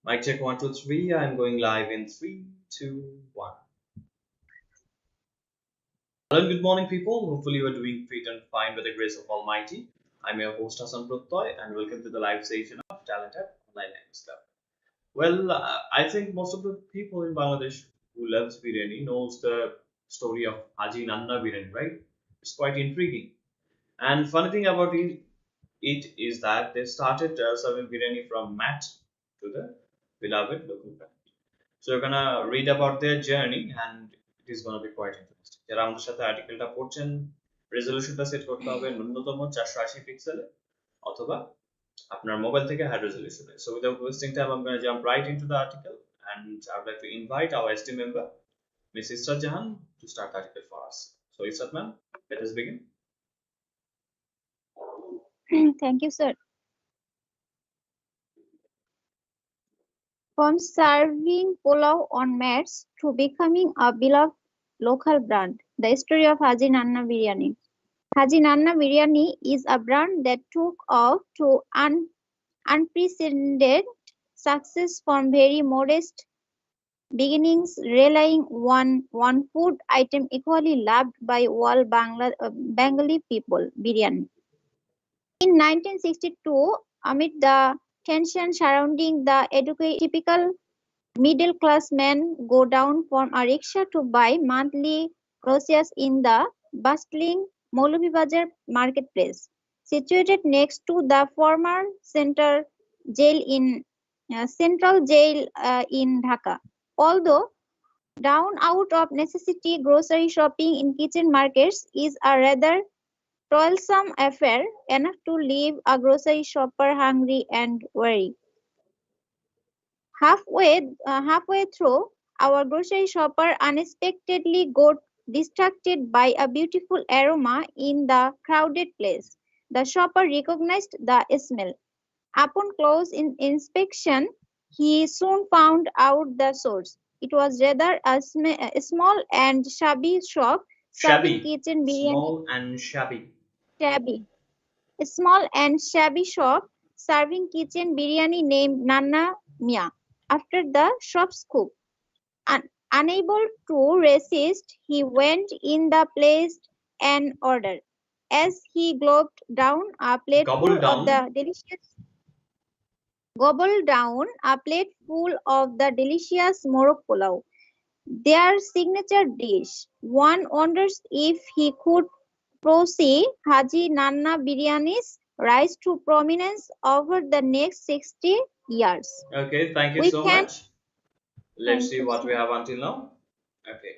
Mic check 1 2 3. I'm going live in 3 2 1. Hello and good morning, people. Hopefully, you are doing great and fine by the grace of Almighty. I'm your host Hassan Prottoy, and welcome to the live session of TalentHut Online Language Club. Well, I think most of the people in Bangladesh who loves biryani knows the story of Haji Nanna biryani, right? It's quite intriguing. And funny thing about it is that they started serving biryani from mat to the beloved local brand. So you're gonna read about their journey and it is gonna be quite interesting. যারা আমাদের সাথে আর্টিকেলটা পড়ছেন রেজলিউশনটা set করতে হবে ন্যূনতম 480 পিক্সেলে অথবা আপনার mobile থেকে high রেজলিউশনে. So without wasting time, I'm gonna jump right into the article and I would like to invite our ST member, Miss Israt Jahan, to start the article for us. So Israt ma'am, let us begin. Thank you, sir. From serving pulao on mats to becoming a beloved local brand, the story of Haji Nanna Biryani. Haji Nanna Biryani is a brand that took off to unprecedented success from very modest beginnings, relying on one food item equally loved by all Bengali people, biryani. In 1962, amid the tension surrounding the typical middle-class men go down from a rickshaw to buy monthly groceries in the bustling Moulubibazar marketplace, situated next to the former central jail in Dhaka. Although down out of necessity, grocery shopping in kitchen markets is a rather toilsome affair, enough to leave a grocery shopper hungry and weary. Halfway through, our grocery shopper unexpectedly got distracted by a beautiful aroma in the crowded place. The shopper recognized the smell. Upon close inspection, he soon found out the source. It was rather a small and shabby shop serving kitchen biryani. Small and shabby. Shabby. A small and shabby shop serving kitchen biryani named Nana Mia. After the shop's cook, unable to resist, he went in the placed an order. As he gulped down a plateful of the delicious gobbled down a plate full of the delicious morok pulao, their signature dish. One wonders if he could foresee Haji Nanna Biryani's rise to prominence over the next 60 years. Okay, thank you so much. Let's see what we have until now. Okay.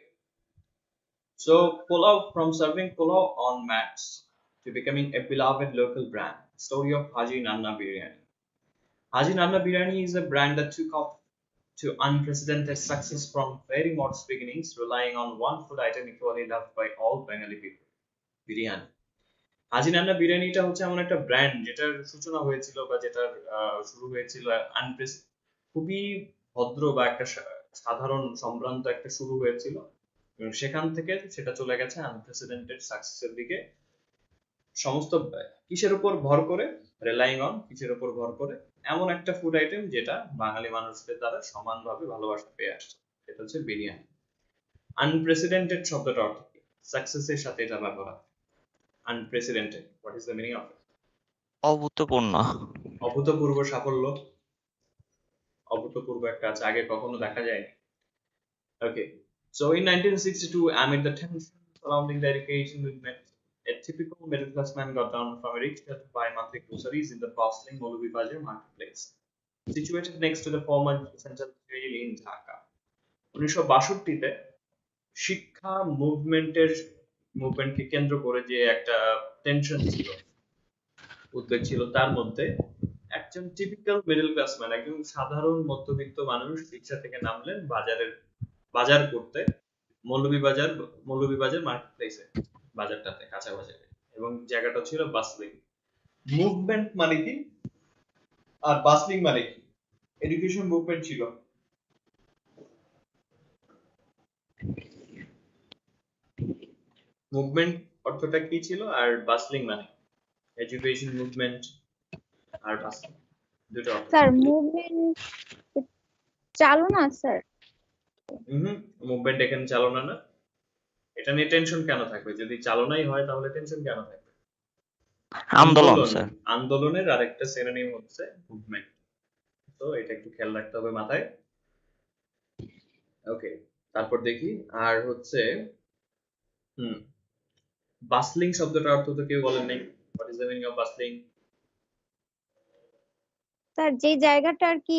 So pulao, from serving pulao on mats to becoming a beloved local brand. Story of Haji Nanna Biryani. Haji Nanna Biryani is a brand that took off to unprecedented success from very modest beginnings, relying on one food item equally loved by all Bengali people, biryani. হাজি নান্না বিরিয়ানিটা হচ্ছে এমন একটা brand যেটার সূচনা হয়েছিল বা যেটার শুরু হয়েছিল খুবই ভদ্র বা একটা সাধারণ সম্ভ্রান্ত একটা শুরু হয়েছিল এবং সেখান থেকে সেটা চলে গেছে আনপ্রেসিডেন্টেড সাকসেসের দিকে। সমস্ত কিসের উপর ভর করে, রিলাইং অন কিসের উপর ভর করে, এমন একটা ফুড আইটেম যেটা বাঙালি মানুষদের দ্বারা সমানভাবে ভালোবাসা পেয়ে আসছে, সেটা হচ্ছে বিরিয়ানি। আনপ্রেসিডেন্টেড শব্দটা অর্থ কি? সাকসেসের সাথে এটা ব্যবহার। Unprecedented. What is the meaning of it? অভূতপূর্ণ। অভূতপূর্ব সাফল্য, অভূতপূর্ব একটা কাজ আগে কখনো দেখা যায়নি। Okay, so in 1962, amid the tension surrounding the education movement, a typical middle-class man got down from a rickshaw to buy monthly groceries in the bustling Moulubibazar marketplace, situated next to the former central jail in Dhaka. 1962 তে শিক্ষা মুভমেন্টকে কেন্দ্র করে যে একটা tension ছিল, উদ্বেগ ছিল, তার মধ্যে একজন টিপিক্যাল মিডল ক্লাস ম্যান, একজন সাধারণ মধ্যবিত্ত মানুষ রিক্সা থেকে নামলেন বাজার করতে মৌলভীবাজার মার্কেট প্লেসে, বাজারটাতে, কাঁচা বাজারে, এবং জায়গাটা ছিল বাসলিং। মুভমেন্ট মানে কি আর বাসলিং মানে কি? এডুকেশন মুভমেন্ট ছিল। মুভমেন্ট অর্থটা কি ছিল আর বাসলিং মানে এডুকেশন মুভমেন্ট আর বাসলিং দুটো অর্থ। স্যার মুভমেন্ট চালু না স্যার। মুভমেন্ট এখানে চালনা না, এটা নিয়ে টেনশন কেন থাকবে? যদি চালনাই হয় তাহলে টেনশন কেন থাকবে? আন্দোলন স্যার। আন্দোলনের আরেকটা সিনোনিম হচ্ছে মুভমেন্ট। তো এটা একটু খেয়াল রাখতে হবে মাথায়। ওকে, তারপর দেখি আর হচ্ছে বাসলিং শব্দটার অর্থ তো কেউ বলেন নাই। What is the meaning of বাসলিং? Sir যে জায়গাটা আর কি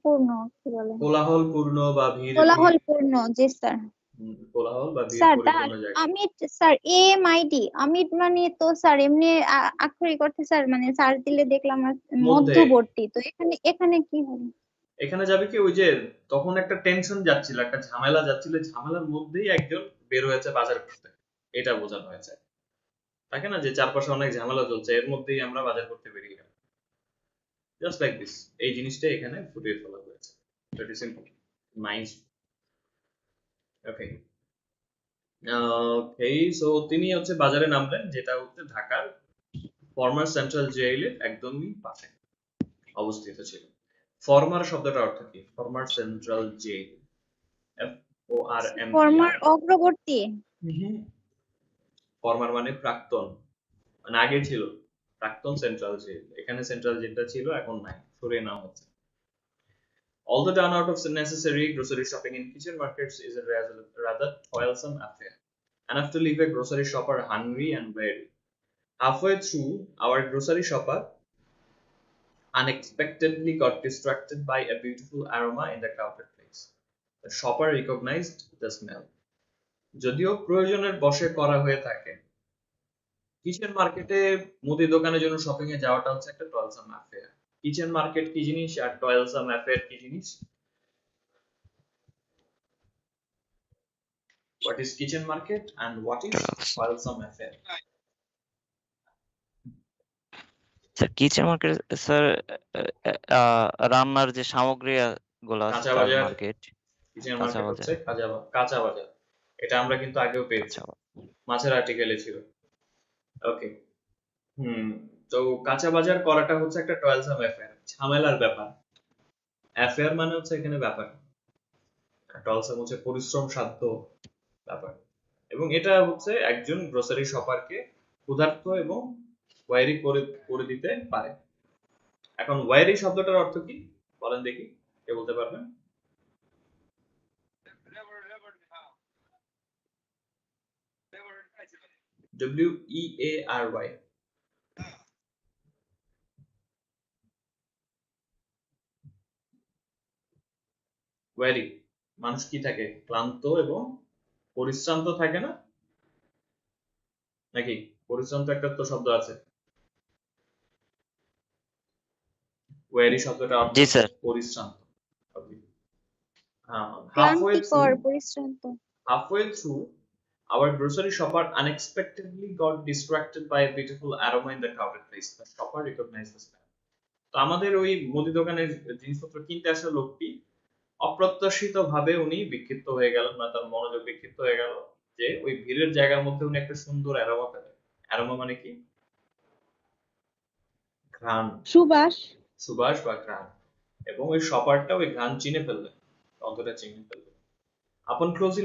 পূর্ণ, কি বলে, কোলাহলপূর্ণ বা ভিড় কোলাহলপূর্ণ, জি স্যার। কোলাহল বা ভিড় স্যার পরিপূর্ণ জায়গা। আমিট স্যার, AMID আমিট মানে তো স্যার এমনি আক্ষরিক অর্থে স্যার মানে সার্চ দিলে দেখলাম মধ্যবর্তী, তো এখানে এখানে কি হবে? এখানে যাবে কি, ওই যে তখন একটা টেনশন যাচ্ছিল, একটা ঝামেলা যাচ্ছিল, ঝামেলার মধ্যেই একজন বের হয়েছে বাজার করতে, এটা বোঝানো হয়েছে। থাকে না যে চারপাশে অনেক ঝামেলা চলছে, এর মধ্যেই আমরা বাজার করতে বেরিয়ে গেলাম, জাস্ট লাইক দিস। এই জিনিসটা এখানে ফুটিয়ে তোলা হয়েছে। Very simple, nice. Okay okay, so তিনি হচ্ছে বাজারে নামলেন, যেটা হচ্ছে ঢাকার ফরমার সেন্ট্রাল জেইলের একদমই পাশে অবস্থিত ছিল। ফরমার শব্দটার অর্থ কি? Former central jail, FORMER। Former অগ্রবর্তী। ফরমার মানে প্রাক্তন, মানে আগে ছিল প্রাক্তন সেন্ট্রাল জেল। এখানে সেন্ট্রাল জেলটা ছিল, এখন নাই, সরিয়ে নেওয়া হচ্ছে। Although done out of necessary, grocery shopping in kitchen markets is a rather toilsome affair, enough to leave a grocery shopper hungry and weary. Halfway through, our grocery shopper unexpectedly got distracted by a beautiful aroma in the crowded place. The shopper recognized the smell. যদিও প্রয়োজনের বশে করা হয়ে থাকে, kitchen মার্কেটে মুদি দোকানের জন্য শপিং এ যাওয়াটা হচ্ছে একটা টয়েলসাম অ্যাফেয়ার। কিচেন মার্কেট কি জিনিস আর টয়েলসাম অ্যাফেয়ার কি জিনিস? What is kitchen market and what is toilsome affair? Sir kitchen market sir রান্নার যে সামগ্রী গুলো আছে কাঁচা তার বাজার। মার্কেট। কিচেন কাঁচা মার্কেট বাজার। হচ্ছে কাঁচা বাজার। এটা আমরা কিন্তু আগেও পেয়েছি, মাছের আর্টিকেলে ছিল। ওকে, তো কাঁচা বাজার করাটা হচ্ছে একটা টয়েলসাম অ্যাফেয়ার, ঝামেলার ব্যাপার। অ্যাফেয়ার মানে হচ্ছে এখানে ব্যাপার, টয়েলসাম হচ্ছে পরিশ্রম সাধ্য ব্যাপার। এবং এটা হচ্ছে একজন গ্রোসারি শপারকে ক্ষুধার্ত এবং ওয়ারি করে দিতে পারে। এখন ওয়ারি শব্দটার অর্থ কি বলেন দেখি, কে বলতে পারবেন? WEARY। ওয়ারি মানুষ কি থাকে? ক্লান্ত এবং পরিশ্রান্ত থাকে না নাকি? পরিশ্রান্ত একটা তো শব্দ আছে। ওয়ারি শব্দটা অর্থ জি স্যার। পরিশ্রান্ত। ক্লান্তিকর, পরিশ্রান্ত। Halfway through, our grocery shopper unexpectedly got distracted by a beautiful aroma in the crowded place. The shopper recognized the smell. তো আমাদের ওই মুদি দোকানের জিনিসপত্র কিনতে আসা লোকটি অপ্রত্যাশিত ভাবে উনি বিক্ষিপ্ত হয়ে গেল, না তার মনোযোগ বিক্ষিপ্ত হয়ে গেল যে ওই ভিড়ের জায়গার মধ্যে উনি একটা সুন্দর অ্যারোমা পেলেন। অ্যারোমা মানে কি? ঘ্রাণ, সুবাস। সুবাস বা ঘ্রাণ। এবং ওই শপারটা ওই ঘ্রাণ চিনে ফেললেন, গন্ধটা চিনে ফেললেন। Upon close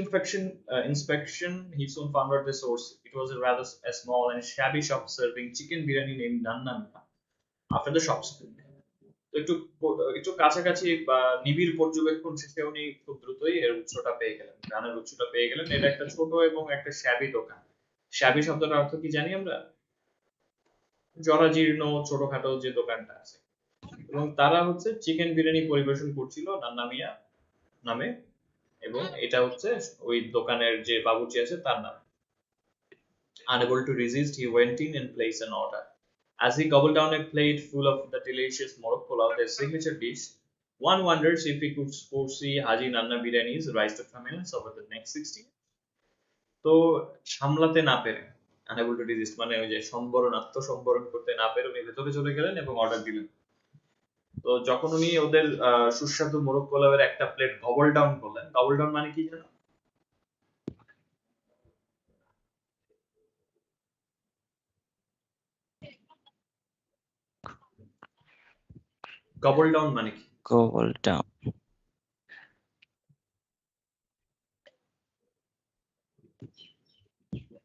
inspection, he soon found out the source. It was a small and shabby shop serving chicken biryani named Nanna Mia. After the shop's তো একটু কাছাকাছি বা নিবিড় পর্যবেক্ষণ শেষে উনি খুব দ্রুতই এর উৎসটা পেয়ে গেলেন, গানের উৎসটা পেয়ে গেলেন। এটা একটা ছোট এবং একটা শ্যাবি দোকান। শ্যাবি শব্দটার অর্থ কি জানি আমরা? জরাজীর্ণ ছোটখাটো যে দোকানটা আছে। এবং তারা হচ্ছে চিকেন বিরিয়ানি পরিবেশন করছিল নান্না মিয়া নামে, এবং এটা হচ্ছে ওই দোকানের যে বাবুর্চি আছে তার নাম। Unable to resist, he went in and placed an order. As he gobbled down a plate full of the delicious morok pulao, their signature dish, one wonders if he could foresee Haji Nanna Biryani's rise to prominence over the next 60 years. তো সামলাতে না পেরে, unable to resist মানে ওই যে আত্মসম্বরণ করতে না পেরে উনি ভেতরে চলে গেলেন এবং অর্ডার দিলেন। তো যখন উনি ওদের সুস্বাদু মোরগ পোলাওয়ের একটা প্লেট গবল ডাউন করলেন, গবল ডাউন মানে কি জানো? গবল ডাউন মানে কি? গবল ডাউন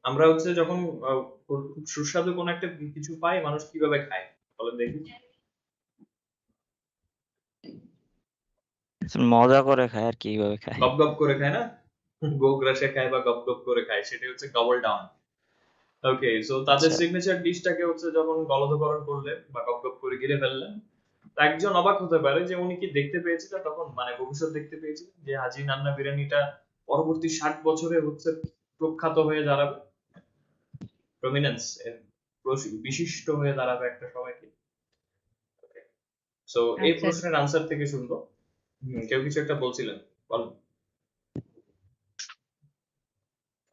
আমরা হচ্ছে যখন খুব সুস্বাদু কোনো একটা কিছু পাই, মানুষ কিভাবে খায় বলেন দেখি? মজা করে খায় আর কিভাবে খায়? গপ গপ করে খায় না? গোগ্রাসে খায় বা গপ গপ করে খায়, সেটা হচ্ছে গবল ডাউন। ওকে, সো তাদের আচ্ছা সিগনেচার ডিশটাকে হচ্ছে যখন গলদকরণ করলেন বা গপ গপ করে গিলে ফেললেন, একজন অবাক হতে পারে যে উনি কি দেখতে পেয়েছিলেন তখন, মানে ভবিষ্যৎ দেখতে পেয়েছিলেন যে হাজি নান্না বিরিয়ানিটা পরবর্তী 60 বছরে হচ্ছে প্রখ্যাত হয়ে দাঁড়াবে, প্রমিনেন্স, বিশিষ্ট হয়ে দাঁড়াবে একটা সময়কে। সো এই আচ্ছা, প্রশ্নের আনসার থেকে শুনবো। কেউ কিছু একটা বলছিলেন, বলেন।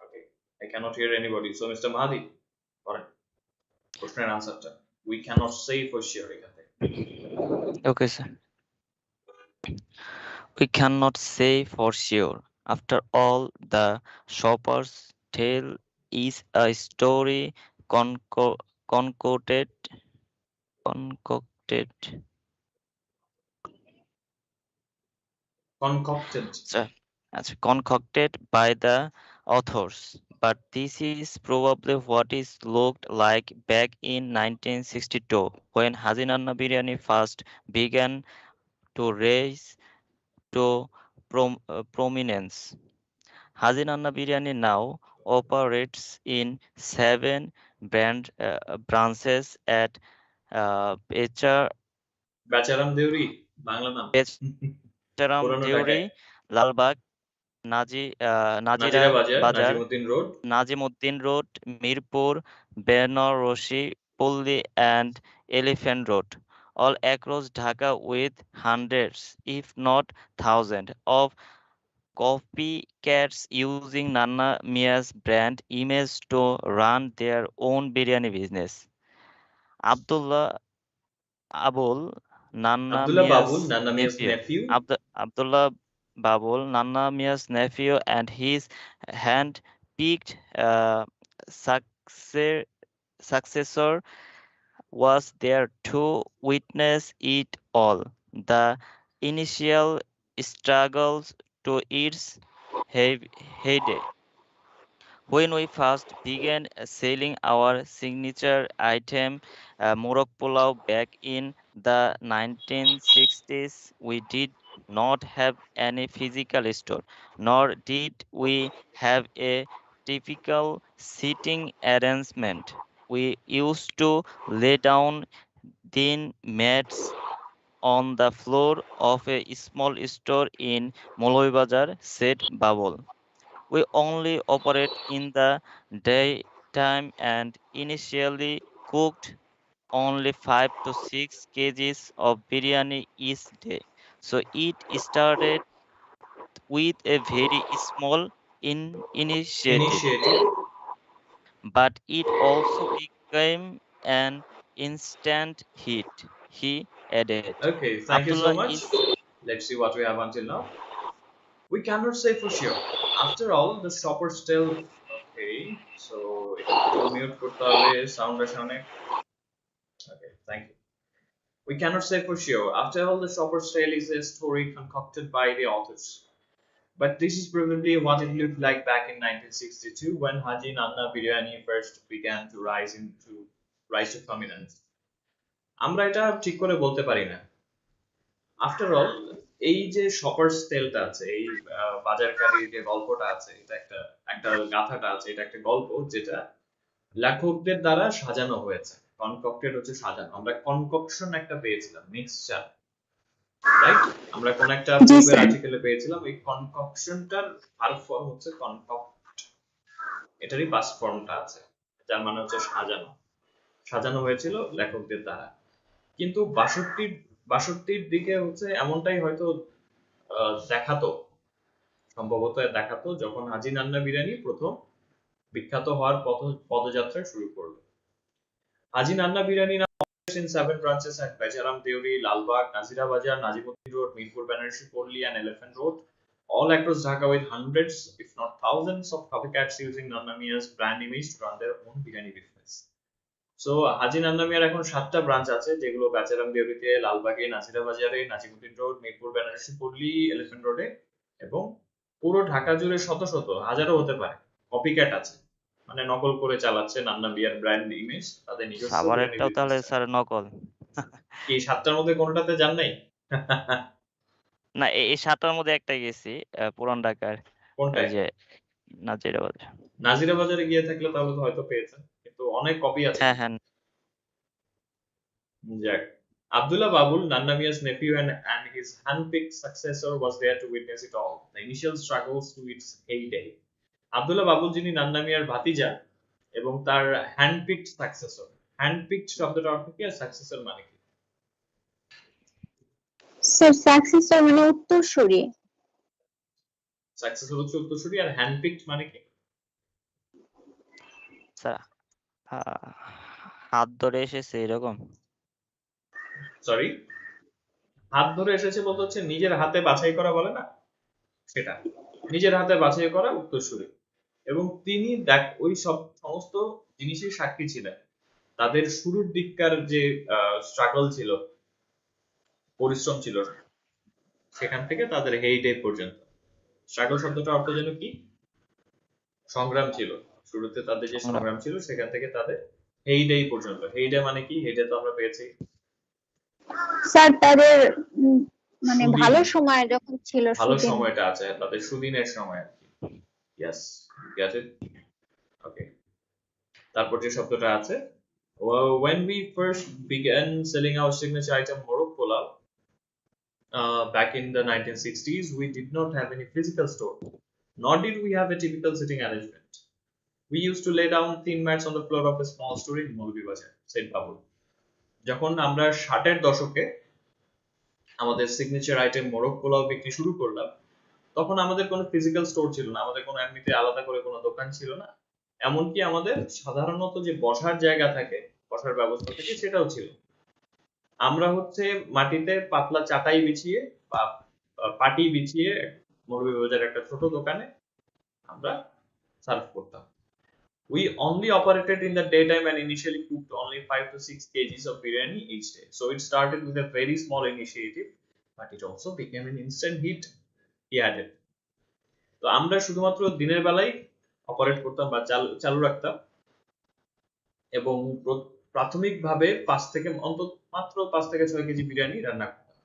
Okay, I cannot hear anybody, so mister Mahadi বলেন প্রশ্নের আনসারটা। We cannot say for sure এখান থেকে। Okay sir, we cannot say for sure. After all, the shopper's tale is a story concocted concocted কনকক্টেড। sir, concocted by the authors. But this is probably what it looked like back in 1962 when Hazinanna Biryani first began to rise to prominence. Hazinanna Biryani now operates in 7 branches at Pecha, বেচারাম দেউরি বাংলা নাম। Pecharam পুরানো Deuri, ঢাকায়। Lalbagh, Nazira Nazira Bazar, Bazar, Najimuddin road. Najimuddin Road, Mirpur, Benaroshi, Pulli, and Elephant Road, all across Dhaka with hundreds, if not thousands, of copycats using Nana Mia's brand image to run their own biryani business. Abdullah Abul, Nana Abdullah Babul, Mia's Nanna Mia's nephew, নেফিউ। Abdullah Babul, Nana Mia's nephew, and his hand-picked successor, successor was there to witness it all. The initial struggles to its heyday. When we first began selling our signature item, Murok Pulao, back in the 1960s, we did not have any physical store, nor did we have a typical seating arrangement. We used to lay down thin mats on the floor of a small store in Moloi Bazar, said Babul. We only operate in the daytime and initially cooked only 5 to 6 kgs of biryani each day. So it started with a very small initiative, initiative. but it also became an instant hit, he added. Okay, thank you so Abdullah much. is let's see what we have until now. We cannot say for sure. After all, the shoppers tell. Okay, so একটু mute করতে হবে সাউন্ডের সামনে। Okay, thank you. We cannot say for sure. After all, the shopper's tale is a story concocted by the authors. But this is probably what it looked like back in 1962 when Haji Nanna Biryani first began to rise to prominence. আমরা এটা ঠিক করে বলতে পারি না। After all, এই যে shoppers টেলটা আছে, এই বাজারকারীর যে গল্পটা আছে, এটা একটা একটা গাথাটা আছে, এটা একটা গল্প যেটা লেখকদের দ্বারা সাজানো হয়েছে। কনকক্টেড হচ্ছে সাজানো, আমরা কনককশন একটা পেয়েছিলাম, মিক্সচার, রাইট? আমরা কোন একটা জি পূর্বের স্যার। আর্টিকেলে পেয়েছিলাম এই কনককশনটার ভার্ব ফর্ম হচ্ছে কনকক্ট, এটারই পাস্ট ফর্মটা আছে, যার মানে হচ্ছে সাজানো। সাজানো হয়েছিল লেখকদের দ্বারা। কিন্তু 62-র দিকে হচ্ছে এমনটাই হয়তো দেখাতো, সম্ভবত দেখাতো যখন হাজি নান্না বিরিয়ানি প্রথম বিখ্যাত হওয়ার পদযাত্রা শুরু করলো। হাজি Nanna biryani in 7 branches at Bejaram Deori, Lalbagh, Nazira Bazar, Najimuddin Road, Mirpur Banarsi Porli, and Elephant Road, all across Dhaka with hundreds, if not thousands, of copycats using Nanna Mia's brand image to run their own biryani business. So, হাজি নান্না মিয়ার এখন 7টা branch আছে, যেগুলো বেচারাম দেউরিতে, লালবাগে, নাজিরা বাজারে, Nazimuddin road, Mirpur Banarasi পল্লী, elephant রোডে এবং পুরো ঢাকা জুড়ে শত শত, হাজারও হতে পারে, কপিক্যাট আছে। মানে নকল করে চালাচ্ছে নান্না মিয়ার ব্র্যান্ড ইমেজ, তাদের নিজস্ব বিরিয়ানি সাভারেরটাও তাহলে বিজনেসটা। স্যার নকল। কি 7টার মধ্যে কোনোটাতে যান নাই? না, এই ৭টার মধ্যে একটা গেছি, পুরান ঢাকার ওই কোনটায়? যে নাজিরাবাদ। নাজিরা বাজারে গিয়ে থাকলে তাহলে তো হয়তো পেয়েছেন, কিন্তু অনেক কপি আছে হ্যাঁ, কিন্তু। হ্যাঁ। Jack. Abdullah Babul, Nanda Mia's nephew and his hand-picked successor, was there to witness it all. The initial struggles to its heyday. Abdullah Babul যিনি নান্না মিয়ার ভাতিজা এবং তার হ্যান্ডপিকড সাকসেসর। হ্যান্ডপিকড শব্দটা অর্থ কি আর সাকসেসর মানে কি? স্যার সাকসেসর মানে উত্তরসূরি। সাকসেসর হচ্ছে উত্তরসূরি, আর হ্যান্ডপিকড মানে কি? স্যার হাত ধরে এসেছে এরকম। সরি, হাত ধরে এসেছে বলতে হচ্ছে নিজের হাতে বাছাই করা বলে না, সেটা নিজের হাতে বাছাই করা উত্তরসূরি। এবং তিনি দেখ ওই সব সমস্ত জিনিসের সাক্ষী ছিলেন। তাদের শুরুর দিককার যে স্ট্রাগল ছিল, পরিশ্রম ছিল, সেখান থেকে তাদের হেইডে পর্যন্ত। স্ট্রাগল শব্দটা অর্থ যেন কি? সংগ্রাম ছিল। শুরুতে তাদের যে সংগ্রাম। সংগ্রাম ছিল সেখান থেকে তাদের হেইডে পর্যন্ত। হেইডে মানে কি? হেইডে তো আমরা পেয়েছি স্যার তাদের মানে সুদিন, ভালো সময় যখন ছিল ভালো সুদিন। সময়টা আছে, তাদের সুদিনের সময় আর কি। Yes, get it. ওকে, তারপর যে শব্দটা আছে, when we first began selling our signature item মোরগ pulao back in the 1960s, we did not have any physical store, nor did we have a typical sitting arrangement. We used to lay down thin mats on the floor of a small store in Moulvibajar, said Babul. যখন আমরা 60-এর দশকে আমাদের signature item মোরগ পোলাও বিক্রি শুরু করলাম, তখন আমাদের কোনো ফিজিক্যাল স্টোর ছিল না, আমাদের কোনো এমনিতে আলাদা করে কোনো দোকান ছিল না, এমনকি আমাদের সাধারণত যে বসার জায়গা থাকে, বসার ব্যবস্থা থাকে, সেটাও ছিল। আমরা হচ্ছে মাটিতে পাতলা চাটাই বিছিয়ে বা পাটি বিছিয়ে মৌলভীবাজারের একটা ছোট দোকানে আমরা সার্ভ করতাম। We only operated in the daytime and initially cooked only 5 to 6 kgs of biryani each day. So it started with a very small initiative, but it also became an instant hit, he added. তো আমরা শুধুমাত্র দিনের বেলায় operate করতাম বা চালু রাখতাম, এবং প্রাথমিকভাবে 5 থেকে অন্তত মাত্র 5 থেকে 6 কেজি বিরিয়ানি রান্না করতাম।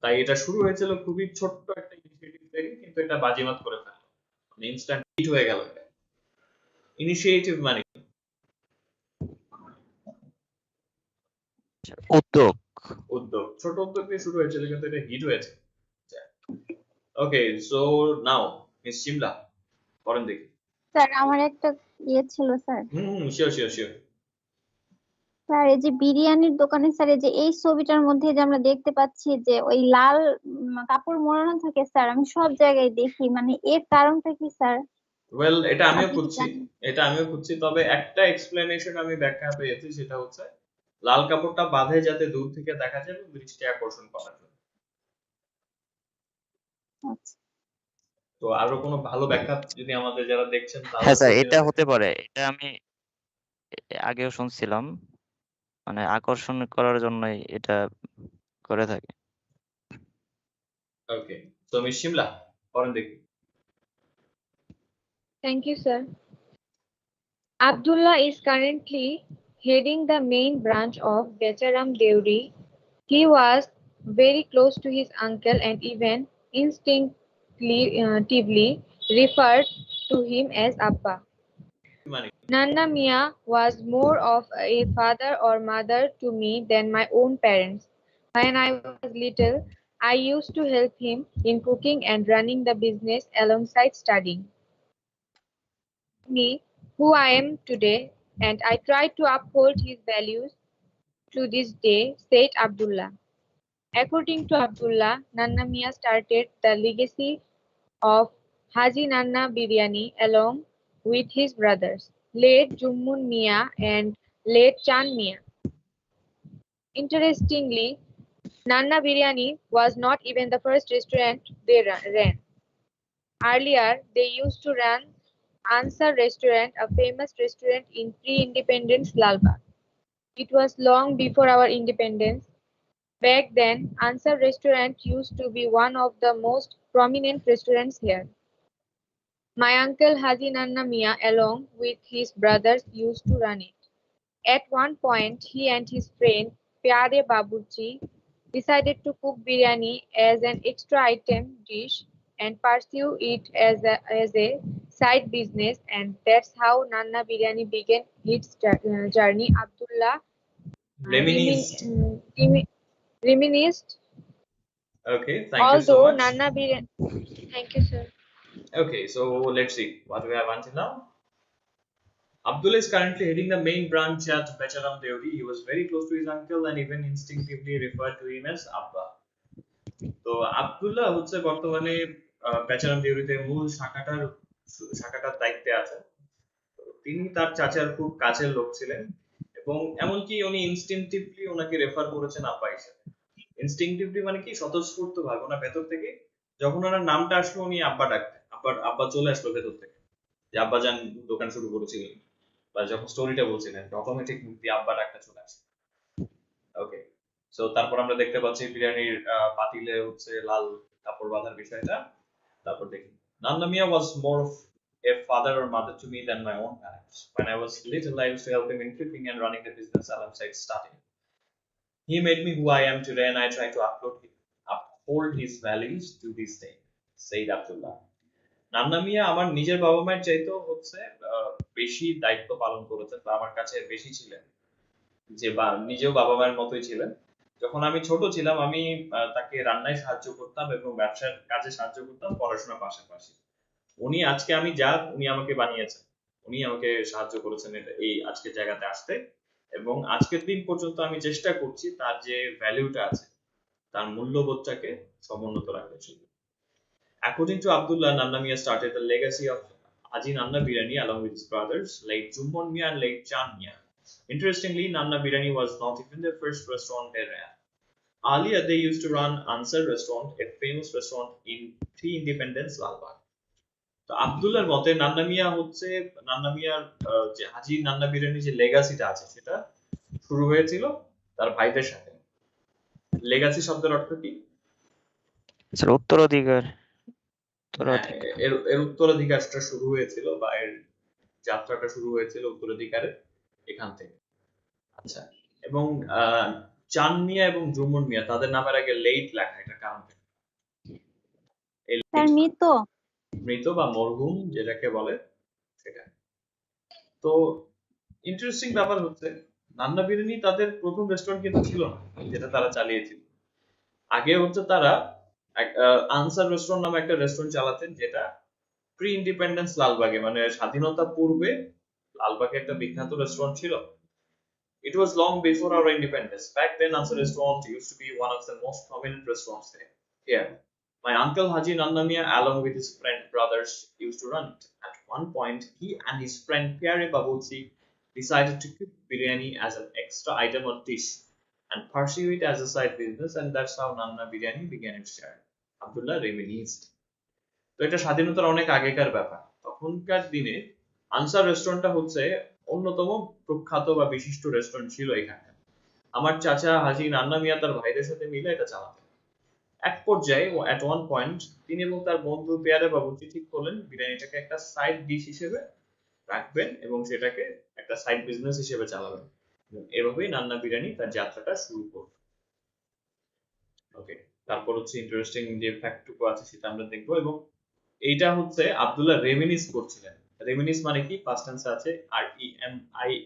তাই এটা শুরু হয়েছিল খুবই ছোট্ট একটা ইনিশিয়েটিভ থেকে, কিন্তু এটা বাজিমাত করে ফেললো, মানে ইনস্ট্যান্ট হিট হয়ে গেল এটা। ইনিশিয়েটিভ মানে উদ্যোগ। উদ্যোগ, ছোট উদ্যোগ দিয়ে শুরু হয়েছিল কিন্তু এটা হিট হয়েছে। ওকে, সো নাও মিস শিমলা, করেন দেখি। স্যার আমার একটা ছিল sir. Sure sure sure. Sir এই যে বিরিয়ানির দোকানে স্যার এই যে এই ছবিটার মধ্যে যে আমরা দেখতে পাচ্ছি যে ওই লাল কাপড় মোড়ানো থাকে স্যার, আমি সব জায়গায় দেখি, মানে এর কারণটা কি স্যার? ওয়েল, এটা আমিও আপনি কি খুঁজছি, জানেন? তবে একটা এক্সপ্লেনেশন আমি ব্যাখ্যা পেয়েছি, সেটা হচ্ছে লাল কাপড়টা বাঁধে যাতে দূর থেকে দেখা যায় এবং দৃষ্টি আকর্ষণ করার জন্য। আচ্ছা। তো আরো কোনো ভালো ব্যাখ্যা যদি আমাদের যারা দেখছেন তারা হ্যাঁ স্যার, যদি জেনে এটা হতে থাকেন। পারে। এটা আমি আগেও শুনছিলাম, মানে আকর্ষণ করার জন্যই এটা করে থাকে। ওকে, তো মিস শিমলা, করেন দেখি। Thank you, sir. Abdullah is currently heading the main branch of Becharam Dairy. He was very close to his uncle and even instinctively referred to him as Abba. মানে Nana Mia was more of a father or mother to me than my own parents. When I was little, I used to help him in cooking and running the business alongside studying. Me who I am today, and I try to uphold his values to this day, said Abdullah. According to Abdullah, Nanna Mia started the legacy of Haji Nanna Biryani along with his brothers, late Jummun Mia and late Chan Mia. Interestingly, Nanna Biryani was not even the first restaurant they ran. Earlier, they used to run Ansar Restaurant, a famous restaurant in pre-independence Lalbagh. It was long before our independence. Back then, Ansar Restaurant used to be one of the most prominent restaurants here. My uncle Haji Nanna Mia, along with his brothers, used to run it. At one point, he and his friend Pyare Baburji decided to cook biryani as an extra item dish and pursue it as a side business, and that's how Nanna Biryani began its journey. Abdullah Reminisced. reminisced, Okay, thank you so although much. Nanna Biryani. Thank you, sir. Okay, so let's see what we have until now. Abdullah is currently heading the main branch at Becharam Deori. He was very close to his uncle and even instinctively referred to him as Abba. তো আব্দুল্লাহ হচ্ছে বর্তমানে বেচারাম দেউরিতে মূল শাখাটার দায়িত্বে আছেন। তো তিনি তার চাচার খুব কাছের লোক ছিলেন এবং এমনকি উনি ইনস্টিংটিভলি ওনাকে রেফার করেছেন আব্বা হিসেবে। ইনস্টিংটিভলি মানে কি স্বতঃস্ফূর্ত ভাবে ওনার ভেতর থেকে যখন ওনার নামটা আসলো উনি আব্বা ডাকতেন, আব্বা চলে আসলো ভেতর থেকে যে আব্বা যান দোকান শুরু করেছিলেন বা যখন স্টোরিটা বলছিলেন অটোমেটিক আব্বা ডাকটা চলে আসে। ওকে, সো তারপর আমরা দেখতে পাচ্ছি বিরিয়ানির পাতিলে হচ্ছে লাল কাপড় বাঁধার বিষয়টা। তারপর দেখি Nanda Mia was more of a father or mother to me than my own parents. When I was little, I used to help him in cooking and running the business alongside starting. He made me who I am today, and I try to uphold his values to this day. Said Abdullah. Nanna মিয়া আমার নিজের বাবা মায়ের চাইতেও হচ্ছে বেশি দায়িত্ব পালন করেছেন বা আমার কাছে বেশি ছিলেন, যে নিজেও বাবা মায়ের মতোই ছিলেন। যখন আমি ছোট ছিলাম আমি তাকে রান্নায় সাহায্য করতাম এবং ব্যবসার কাজে সাহায্য করতাম পড়াশোনার পাশাপাশি। উনি আজকে আমি যা উনি আমাকে বানিয়েছেন, উনি আমাকে সাহায্য করেছেন এই আজকের জায়গাতে আসতে, এবং আজকের দিন পর্যন্ত আমি চেষ্টা করছি তার যে ভ্যালুটা আছে তার মূল্যবোধটাকে সমুন্নত রাখার জন্য। According to Abdullah, Nanna Mia started the legacy of Haji Nanna Biryani along with his brothers, late Jumbon Mia and late Chan Mia. Interestingly, Nanna Biryani was not even their first restaurant they ran. Earlier, they used to run Ansar Restaurant, a famous restaurant in Independence, Lalbagh. তো আব্দুল্লাহর মতে নান্না মিয়া হচ্ছে নান্না মিয়ার যে হাজি নান্না বিরিয়ানি যে লেগাসিটা আছে সেটা শুরু হয়েছিল তার ভাইদের সাথে। লেগাসি শব্দের অর্থ কি? স্যার উত্তরাধিকার। এর উত্তরাধিকারটা শুরু হয়েছিল বা এর যাত্রাটা শুরু হয়েছিল উত্তরাধিকারের এখান থেকে। আচ্ছা, এবং চান মিয়া এবং জুমন মিয়া তাদের নামের আগে লেট লেখা, এটা কারণ মৃত বা মরহুম যেটাকে বলে সেটা। তো ইন্টারেস্টিং ব্যাপার হচ্ছে নান্না বিরিয়ানি তাদের প্রথম রেস্টুরেন্ট কিন্তু ছিল না যেটা তারা চালিয়েছিল। আগে হচ্ছে তারা আনসার রেস্টুরেন্ট নামে একটা রেস্টুরেন্ট চালাতেন, যেটা প্রি ইন্ডিপেন্ডেন্স লালবাগে মানে স্বাধীনতা পূর্বে লালবাগে একটা বিখ্যাত রেস্টুরেন্ট ছিল। It was long before our independence. Back then, Ansar Restaurant used to be one of the most prominent restaurants there. Here, my uncle Haji Nandamia, along with his friend brothers, used to run it. At one point, he and his friend Pyare Babuji decided to cook biryani as an extra item or dish and pursue it as a side business, and that's how Nanna Biryani began its journey. Abdullah reminisced. তো এটা স্বাধীনতার অনেক আগেকার ব্যাপার। তখনকার দিনে answer রেস্টুরেন্টটা হচ্ছে অন্যতম প্রখ্যাত বা বিশিষ্ট রেস্টুরেন্ট ছিল এখানে। আমার চাচা হাজি নান্না মিয়া তার ভাইদের সাথে মিলে এটা চালাতেন। এক পর্যায়ে at one point তিনি এবং তার বন্ধু পেয়ারে বাবুজি ঠিক করলেন বিরিয়ানিটাকে একটা সাইড ডিশ হিসেবে রাখবেন এবং সেটাকে একটা সাইড বিজনেস হিসেবে চালাবেন। এভাবেই নান্না বিরিয়ানি তার যাত্রাটা শুরু করবে। ওকে, তারপর হচ্ছে ইন্টারেস্টিং যে ফ্যাক্টটুকু আছে সেটা আমরা দেখবো, এবং এইটা হচ্ছে আব্দুল্লাহ রেমিনিস করছিলেন। রেমিনিস মানে কি? পাস্ট টেন্স আছে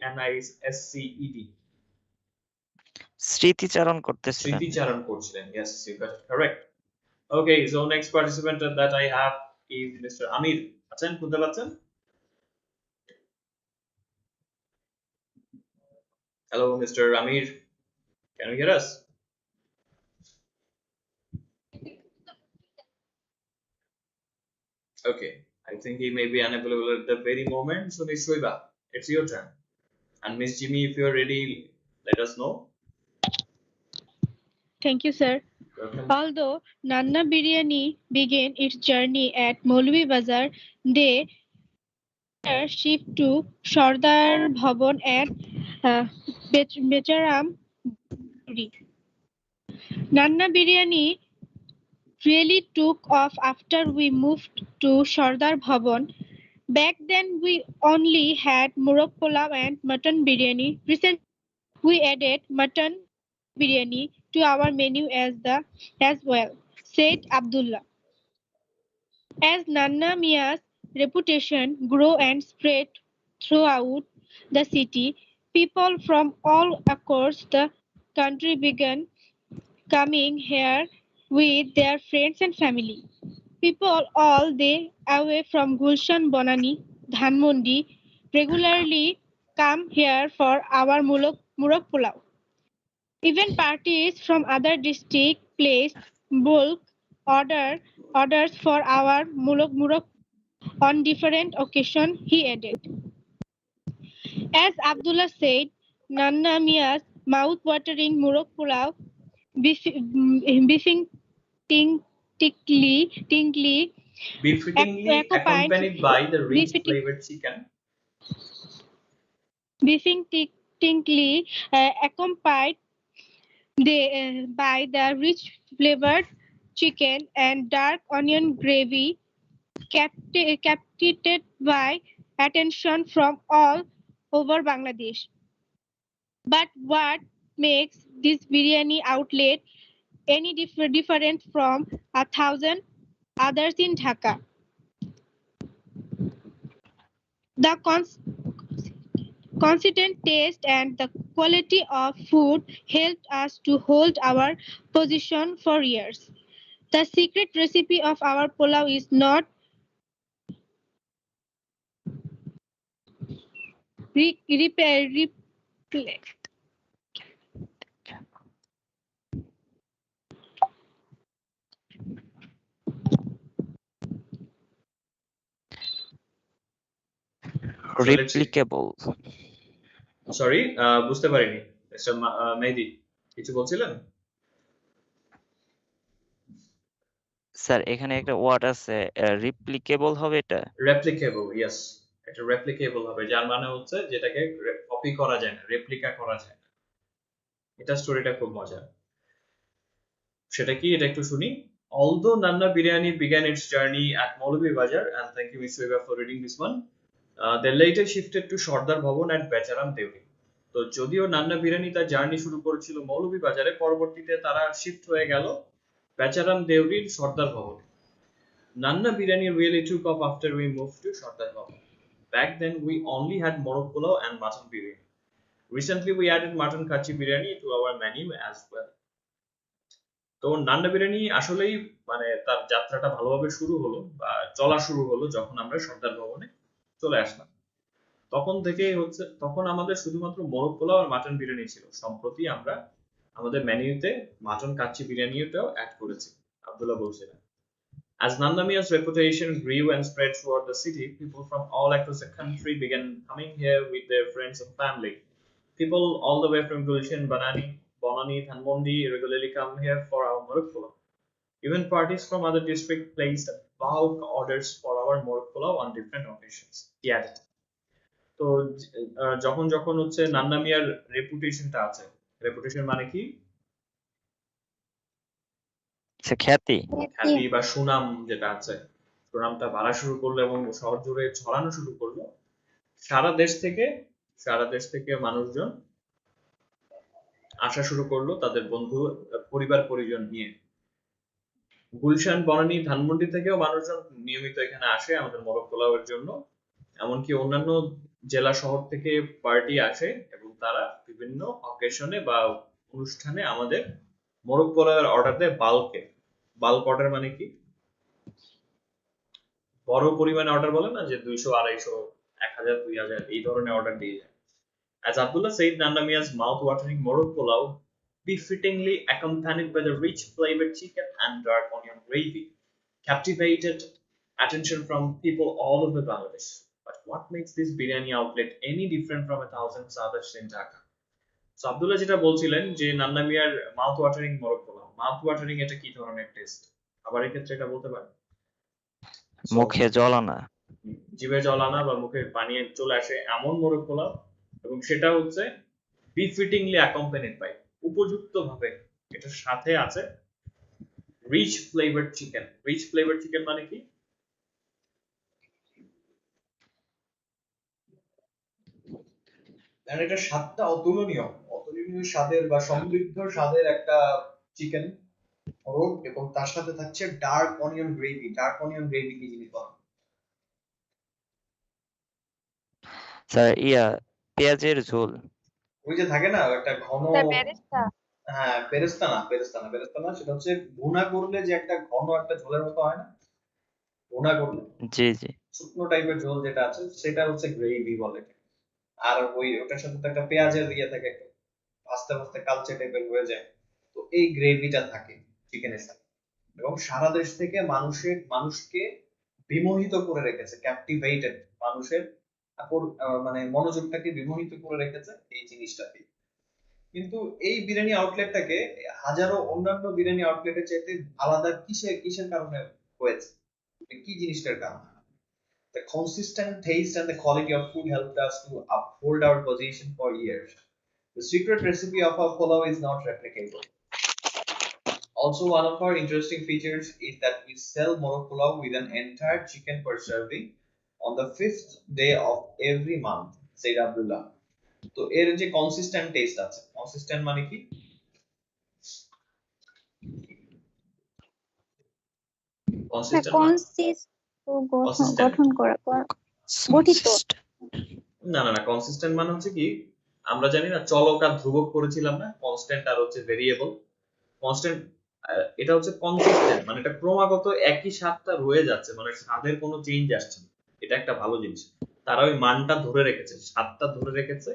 REMINISCED, স্মৃতিচারণ করতেছিলেন। স্মৃতিচারণ করছিলেন। Yes, you got it correct. Okay, so next participant that I have is Mr. Amir. আছেন? শুনতে পাচ্ছেন? Hello, Mr. Amir. Can you hear us? Okay, I think he may be unavailable at the very moment. So Miss Shoiba, it's your turn. And Miss Jimmy, if you're ready, let us know. Thank you, sir. Welcome. Although Nanna Biryani began its journey at Molvi Bazar, they later shift to Sardar Bhavan at Becharam. Nanna Biryani really took off after we moved to Sardar Bhavan. Back then, we only had murag pulao and mutton biryani. Recently, we added mutton biryani to our menu as well, said Abdullah. As Nanna Mia's reputation grew and spread throughout the city, people from all across the country began coming here with their friends and family. People all the way from Gulshan Bonani, Dhanmondi regularly come here for our murag pulao. Even parties from other districts placed bulk order orders for our murag on different occasions, he added. As Abdullah said, Nanna Mia's mouth-watering murag pulao, beefing tinkly, Befittingly accompanied accompanied by the rich befitting, flavored chicken. beefing tinkly, accompanied by the rich flavored chicken and dark onion gravy, captivated by attention from all over Bangladesh. But what makes this biryani outlet any different from 1,000 others in Dhaka? The consistent taste and the quality of food helped us to hold our position for years. The secret recipe of our pulao is not replicable. So let's see. Sorry, বুঝতে পারিনি। Mister মেহেদি কিছু বলছিলেন? Sir এখানে একটা word আছে রিপ্লিকেবল হবে এটা? রেপ্লিকেবল, yes. এটা রেপ্লিকেবল হবে, যার মানে হচ্ছে যেটাকে কপি করা যায় না, রেপ্লিকা করা যায় না। এটা স্টোরিটা খুব মজার। সেটা কি, এটা একটু শুনি। Although Nanna Biryani began its journey at Maulvi Bazar, and thank you Mr. Weba for reading this one, they later shifted to Sardar Bhavan at Becharam Deuri. তো যদিও নান্না বিরিয়ানি তার জার্নি শুরু করেছিল মৌলভী বাজারে, পরবর্তীতে তারা শিফট হয়ে গেল বেচারাম দেউরির সর্দার ভবনে। Nanna biryani really took off after we moved to Sardar Bhavan. Back then we only had morog pulao and mutton biryani. Recently we added mutton kachi biryani to our menu as well. তো নান্না বিরিয়ানি আসলেই মানে তার যাত্রাটা ভালোভাবে শুরু হলো বা চলা শুরু হলো যখন আমরা সর্দার ভবনে চলে আসলাম। তখন আমাদের শুধুমাত্র মোরগ পোলাও আর মাটন বিরিয়ানি ছিল। সম্প্রতি আমরা আমাদের মেনুতে মাটন কাচ্চি বিরিয়ানিটাও অ্যাড করেছি, আব্দুল্লাহ বলছিলেন। As Nanda Mia's reputation grew and spread throughout the city, people from all across the country began coming here with their friends and family. People all the way from Gulshan, Bonani, Dhanmondi regularly come here for our morog pulao. Even parties from other districts placed bulk orders for our morog pulao on different occasions. He added. তো যখন যখন হচ্ছে নান্না মিয়ার রেপুটেশনটা আছে, reputation মানে কি? খ্যাতি বা সুনাম যেটা আছে, সুনামটা বাড়া শুরু করলো এবং শহর জুড়ে ছড়ানো শুরু করলো, সারা দেশ থেকে মানুষজন আসা শুরু করলো তাদের বন্ধু পরিবার পরিজন নিয়ে। গুলশান, বনানী, ধানমন্ডি থেকেও মানুষজন নিয়মিত এখানে আসে আমাদের মোরগ পোলাওয়ের জন্য। এমনকি অন্যান্য জেলা শহর থেকে পার্টি আসে এবং তারা বিভিন্ন অকেশনে বা অনুষ্ঠানে আমাদের মোরগ পোলাওয়ের অর্ডার দেয় বাল্কে। বাল্ক অর্ডার মানে কি? বড় পরিমাণে অর্ডার বলে না, যে 200, 250, 1000, 2000 এই ধরনের অর্ডার দিয়ে যায়। As Abdullah said, Nanna Mia's mouth-watering morog pulao, befittingly accompanied by the rich flavored chicken and dark onion gravy, captivated attention from people all over Bangladesh. But what makes this biryani outlet any different from 1,000 others in Dhaka? So Abdullah যেটা বলছিলেন যে নান্না মিয়ার mouth watering মোরগ pulao, mouth watering এটা কি ধরনের test? আবার এই ক্ষেত্রে এটা বলতে পারেন? মুখে জল আনা, জিভে জল আনা বা মুখে পানি চলে আসে এমন মোরগ পোলাও, এবং সেটা হচ্ছে বিফিটিংলি অ্যাকম্পানিড বাই, উপযুক্ত ভাবে এটার সাথে আছে rich flavoured chicken. Rich flavoured chicken মানে কি? আর এটা স্বাদটা অতুলনীয়, অতুলনীয় স্বাদের বা সমৃদ্ধ স্বাদের একটা চিকেন রোল, এবং তার সাথে থাকছে dark onion gravy. Dark onion gravy কি জিনিস বলো? স্যার পেঁয়াজের ঝোল। ওই যে থাকে না একটা ঘন, স্যার বেরেস্তা। হ্যাঁ বেরেস্তা না, বেরেস্তা না, বেরেস্তা না, সেটা হচ্ছে ভুনা করলে যে একটা ঘন একটা ঝোলের মতো হয় না, ভুনা করলে জি জি। শুকনো টাইপের ঝোল যেটা আছে সেটা হচ্ছে গ্রেভি বলে। আর ওই ওটার সাথে তো একটা পেঁয়াজের ইয়ে থাকে, একটু আস্তে আস্তে কালচে টাইপের হয়ে যায়। তো এই গ্রেভিটা থাকে চিকেনের সাথে, এবং সারা দেশ থেকে মানুষকে বিমোহিত করে রেখেছে, ক্যাপটিভেটেড, মানুষের মানে মনোযোগটাকে বিমোহিত করে রেখেছে এই জিনিসটাতে। কিন্তু এই বিরিয়ানি আউটলেটটাকে হাজারো অন্যান্য বিরিয়ানি আউটলেটের চাইতে আলাদা কিসের কারণে হয়েছে? কি জিনিসটার কারণে? The consistent taste and the quality of food helped us to uphold our position for years. The secret recipe of our pulao is not replicable. Also, one of our interesting features is that we sell Morocco pulao with an entire chicken per serving on the 5th day of every month, said Abdullah. তো এর যে consistent test আছে, consistent মানে কি? Consistent মানে consistent, গঠন করা গঠিত। না না না, কনসিস্টেন্ট মানে হচ্ছে কি, আমরা জানি না চলক আর ধ্রুবক করেছিলাম না, কনস্ট্যান্ট আর হচ্ছে ভেরিয়েবল। কনস্ট্যান্ট এটা হচ্ছে কনসিস্টেন্ট, মানে এটা ক্রমাগত একই স্বাদটা রয়ে যাচ্ছে, মানে স্বাদের কোনো চেঞ্জ আসছে না। এটা একটা ভালো জিনিস। তারা ওই মানটা ধরে রেখেছে, স্বাদটা ধরে রেখেছে,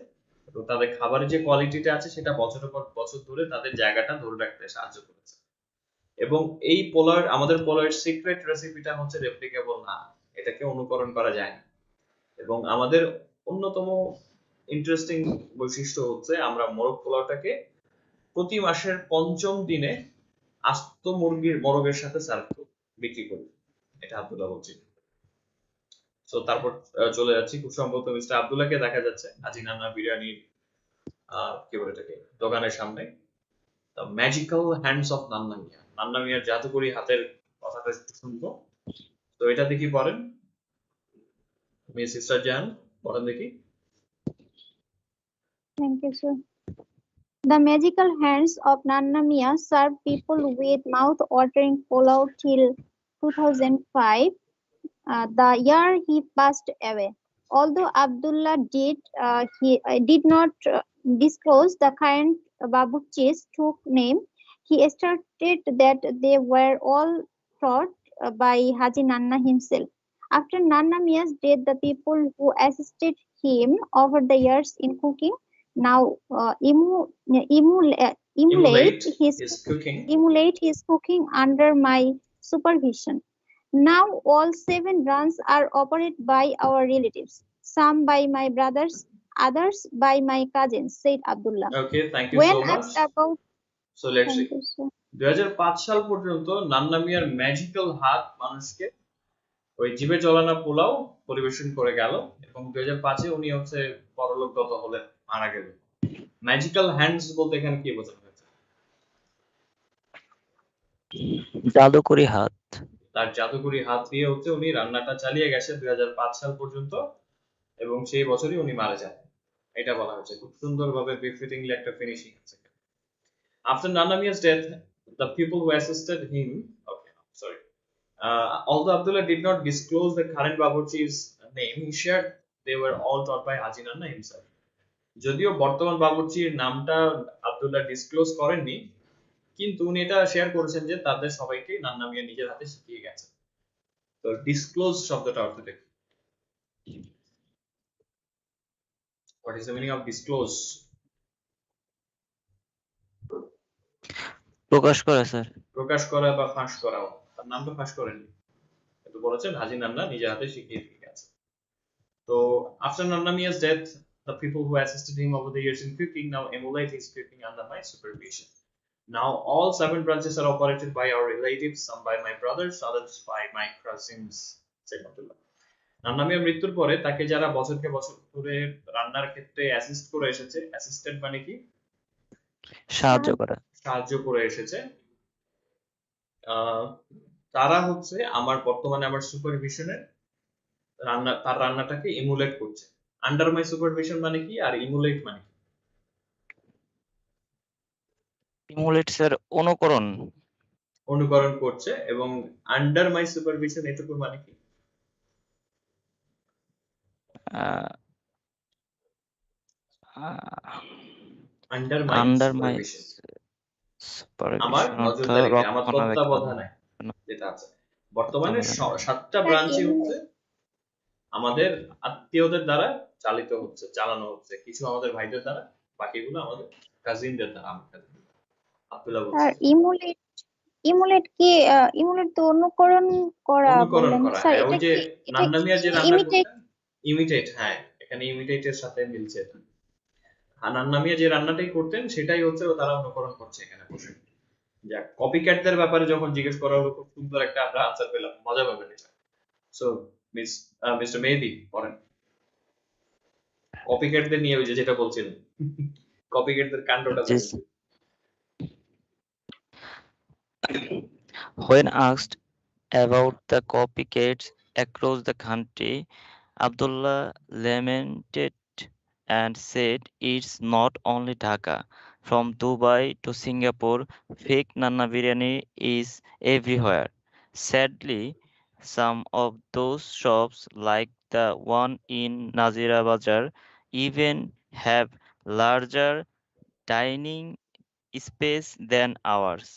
তো তাদের খাবারের যে কোয়ালিটিটা আছে সেটা বছরের পর বছর ধরে তাদের জায়গাটা ধরে রাখতে সাহায্য করেছে। এবং এই আমাদের পোলার সিক্রেট রেসিপিটা হচ্ছে রেপ্লিকেবল না, এটাকে অনুকরণ করা যায় না। এবং আমাদের অন্যতম ইন্টারেস্টিং বৈশিষ্ট্য হচ্ছে আমরা মোরগ পোলাওটাকে প্রতি মাসের পঞ্চম দিনে আস্ত মুরগির মোরগের সাথে সার্ভ বিক্রি করি। এটা আব্দুল্লাহ বলছি। তো তারপর চলে যাচ্ছি, খুব সম্ভবত মিস্টার আব্দুল্লাহকে দেখা যাচ্ছে আজি নান্না বিরিয়ানির কি বলে এটাকে দোকানের সামনে। The magical hands of Nanna Mia, Nanna মিয়ার জাদুকরি হাতের কথাটা একটু শুনবো। তো এটা দেখি পড়েন, মিস সিস্টার জান পড়েন দেখি। Thank you, sir. The magical hands of Nanna Mia served people with mouth-watering pulao till 2005, the year he passed away. Although Abdullah did not disclose the current Babuchi's true name, he stated that they were all taught by Haji Nanna himself. After Nanna Mia's death, the people who assisted him over the years in cooking now Emulate his cooking. emulate his cooking under my supervision. Now all 7 brands are operated by our relatives, some by my brothers, others by my cousins, said Abdullah. Okay, thank you When so much. asked about So let's Thank see. you, sir. 2005 সাল পর্যন্ত নান্না মিয়ার magical হাত মানুষকে ওই জিভে জ্বলানো পোলাও পরিবেশন করে গেল, এবং 2005-এ উনি হচ্ছে পরলোকগত হলেন, মারা গেলেন। ম্যাজিক্যাল হ্যান্ডস বলতে এখানে কি বোঝানো হয়েছে? জাদুকরি হাত। তার জাদুকরি হাত দিয়ে হচ্ছে উনি রান্নাটা চালিয়ে গেছে 2005 সাল পর্যন্ত, এবং সেই বছরই উনি মারা যান। এটা বলা হয়েছে, খুব সুন্দরভাবে বিফিটিংলি একটা ফিনিশিং আছে। After Nana Mia's death, the people who assisted him, okay, sorry, although Abdullah did not disclose the current Baburchi's name, he shared they were all taught by Haji Nana himself. যদিও বর্তমান বাবুর্চির নামটা Abdullah disclose করেননি, কিন্তু উনি এটা share করেছেন যে তাদের সবাইকে নান্না মিয়া নিজের হাতে শিখিয়ে গেছেন। তো ডিসক্লোজ শব্দটা অর্থটা কি? What is the meaning of disclose? প্রকাশ করা স্যার। প্রকাশ করা বা ফাঁস করাও। তার নামটা ফাঁস করেননি, কিন্তু বলেছেন হাজি নান্না নিজের হাতে শিখিয়ে দিয়ে গেছে। তো after Nana Mia's death, the people who assisted him over the years in cooking now emulate his cooking under my supervision. Now all 7 branches are operated by our relatives, some by my brothers, others by my cousins, said Abdullah. Nanna মিয়ার মৃত্যুর পরে তাকে যারা বছরকে বছর ধরে রান্নার ক্ষেত্রে অ্যাসিস্ট করে এসেছে, অ্যাসিস্ট্যান্ট মানে কি? সাহায্য করা। সাহায্য করে এসেছে, তারা হচ্ছে বর্তমানে আমার সুপারভিশনে তার রান্নাটাকে ইমুলেট করছে। আন্ডার মাই সুপারভিশন মানে কি, আর ইমুলেট মানে কি? ইমুলেটস এর অনুকরণ। অনুকরণ করছে। এবং আন্ডার মাই সুপারভিশন এটুকু মানে কি? আন্ডার মাই আন্ডার মাই সুপারভিশন, আমার সুপারভিশন অর্থ নজরদারিতে, আমার রক্ষণাবেক্ষণ। তত্ত্বাবধানে যেটা আছে। বর্তমানে তত্ত্বাবধানে। 7টা স্যার ব্রাঞ্চই হচ্ছে আমাদের আত্মীয়দের দ্বারা চালানো হচ্ছে। কিছু আমাদের ভাইদের দ্বারা, বাকিগুলো আমাদের কাজিনদের দ্বারা। আমার কাজিন আব্দুল্লাহ বলছি। স্যার ইমুলেট ইমুলেট কি ইমুলেট তো অনুকরণ করা অনুকরণ বললেন করা, স্যার, হ্যাঁ, ওই এটা যে কি এটা নান্না মিয়া যে কি রান্না ইমিটেট? করতেন, ইমিটেট, হ্যাঁ, এখানে ইমিটেটের সাথে মিলছে এটা। আর নান্না মিয়া যে রান্নাটাই করতেন সেটাই হচ্ছে তারা অনুকরণ করছে এখানে বসে। যাক, কপিক্যাটদের ব্যাপারে যখন জিজ্ঞেস করা হলো, খুব সুন্দর একটা আমরা আনসার পেলাম, মজা পাবেন এটা। সো মিস্টার মেহেদি পড়েন কপিক্যাটদের নিয়ে, ওই যে যেটা বলছিলেন কপিক্যাটদের কাণ্ডটা Yes. জানেন? When asked about the copycats across the country, Abdullah lamented and said it's not only Dhaka. From Dubai to Singapore, fake Nana biryani is everywhere. Sadly, some of those shops, like the one in Nazira Bazar, even have larger dining space than ours.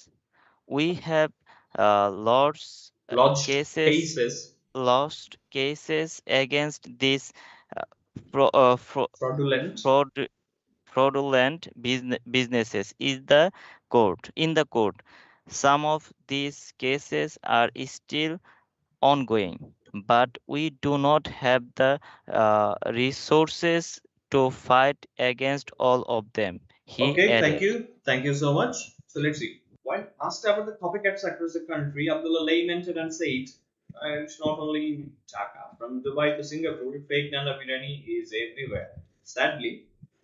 We have lots লজড cases cases, lost cases against these uh, fro- uh, fro- fraudulent. fraud, fraudulent businesses is the court in the court. Some of these cases are still ongoing, but we do not have the resources to fight against all of them, he Okay, added. thank you so much. So let's see. When asked about the copycats across the country, Abdullah lamented and said, "It's not only in Dhaka. From Dubai to Singapore, fake Nana biryani is everywhere. Sadly,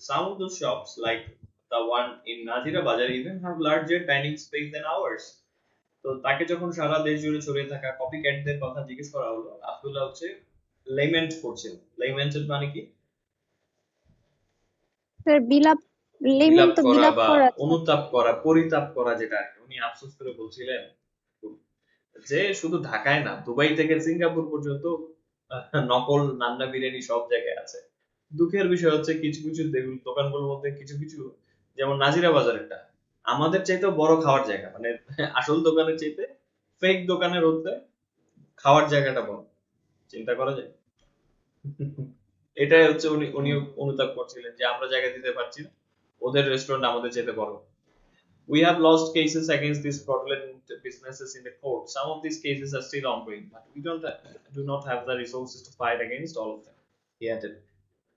some of those shops, like the one in Nazira Bazar, even have larger dining space than ours." তো তাকে যখন সারা দেশ জুড়ে ছড়িয়ে থাকা কপিক্যাটদের কথা জিজ্ঞেস করা হলো, আব্দুল্লাহ হচ্ছে লেমেন্ট করছেন। লেমেন্টেড মানে কি? স্যার বিলাপ, লেমেন বিলাপ তো করা বিলাপ বা করা স্যার। অনুতাপ করা, পরিতাপ করা, যেটা আর কি। উনি আফসোস করে বলছিলেন যে শুধু ঢাকায় না, দুবাই থেকে সিঙ্গাপুর পর্যন্ত নকল নান্না বিরিয়ানি সব জায়গায় আছে। দুঃখের বিষয় হচ্ছে কিছু কিছু দোকানগুলোর মধ্যে কিছু কিছু, যেমন নাজিরা বাজারেরটা, আমাদের চাইতেও বড় খাওয়ার জায়গা, মানে আসল দোকানের চাইতে ফেক দোকানের হচ্ছে খাওয়ার জায়গাটা বড়। চিন্তা করা যায়? এটাই হচ্ছে উনি উনি অনুতাপ করছিলেন যে আমরা জায়গা দিতে পারছি না, ওদের রেস্টুরেন্ট আমাদের চাইতে বড়। We have lost cases against these fraudulent businesses in the court. Some of these cases are still ongoing, but we do not have the resources to fight against all of them. He added.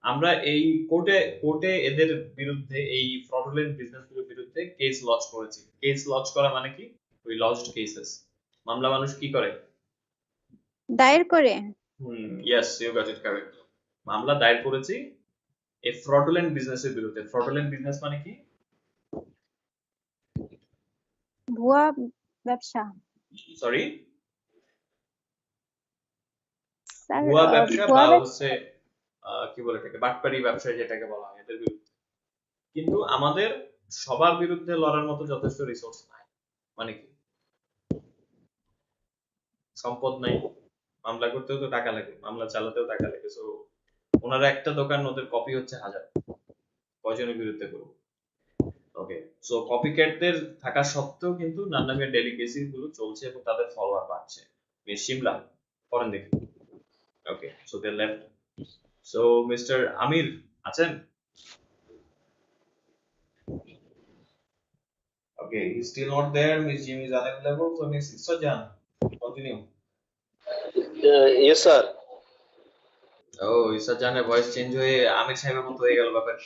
আমরা এই কোর্টে এদের বিরুদ্ধে, এই fraudulent বিজনেসগুলোর বিরুদ্ধে case launch করেছি। Case launch করা মানে কি? We lodged cases. মামলা মানুষ কি করে? দায়ের করে। Yes, you got it correct. মামলা দায়ের করেছি এই fraudulent বিজনেসের বিরুদ্ধে। fraudulent বিজনেস মানে কি? ভুয়া ব্যবসা। সরি, স্যার ভুয়া ব্যবসা বা ভুয়া ব্যবসা। হচ্ছে কি বলে এটাকে, বাটপারি ব্যবসা যেটাকে বলা হয়, এদের বিরুদ্ধে। কিন্তু আমাদের সবার বিরুদ্ধে লড়ার মতো যথেষ্ট রিসোর্স নাই। মানে কি? সম্পদ নাই, মামলা করতেও তো টাকা লাগে, মামলা চালাতেও টাকা লাগে। সো ওনারা একটা দোকান, ওদের কপি হচ্ছে 1000, কয়জনের বিরুদ্ধে করবো? ওকে, সো কপিক্যাটদের থাকা সত্ত্বেও কিন্তু নান্নামিয়ার ডেইলি কেসিস গুলো চলছে এবং তাদের ফলোয়ার বাড়ছে। মিস শিমলা পড়েন দেখি। Okay, so they left. So mister Amir আছেন? Okay, he's still not there. Miss Jimmy is unavailable. So Miss Sajan, continue. Yes, sir. Oh, Sajan's voice change হয়ে আমির সাহেবের মতো হয়ে গেল ব্যাপার।